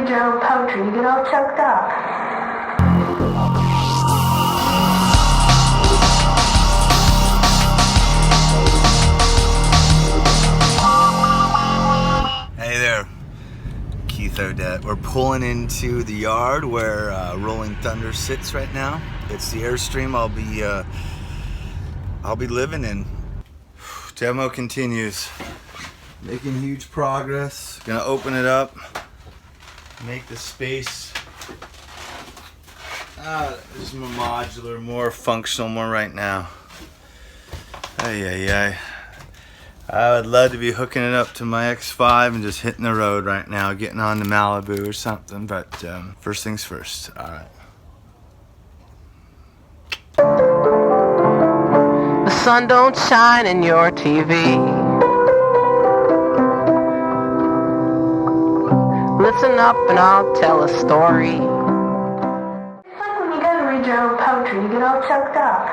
read your own poetry, you get all choked up. Hey there, Keith Odett. We're pulling into the yard where Rolling Thunder sits right now. It's the Airstream I'll be living in. Demo continues. Making huge progress. Gonna open it up. Make the space just more modular, more functional, more right now. Ay. I would love to be hooking it up to my X5 and just hitting the road right now, getting on to Malibu or something, but first things first. All right. The sun don't shine in your TV. Listen up and I'll tell a story. It's like when you go to read your own poetry, you get all choked up.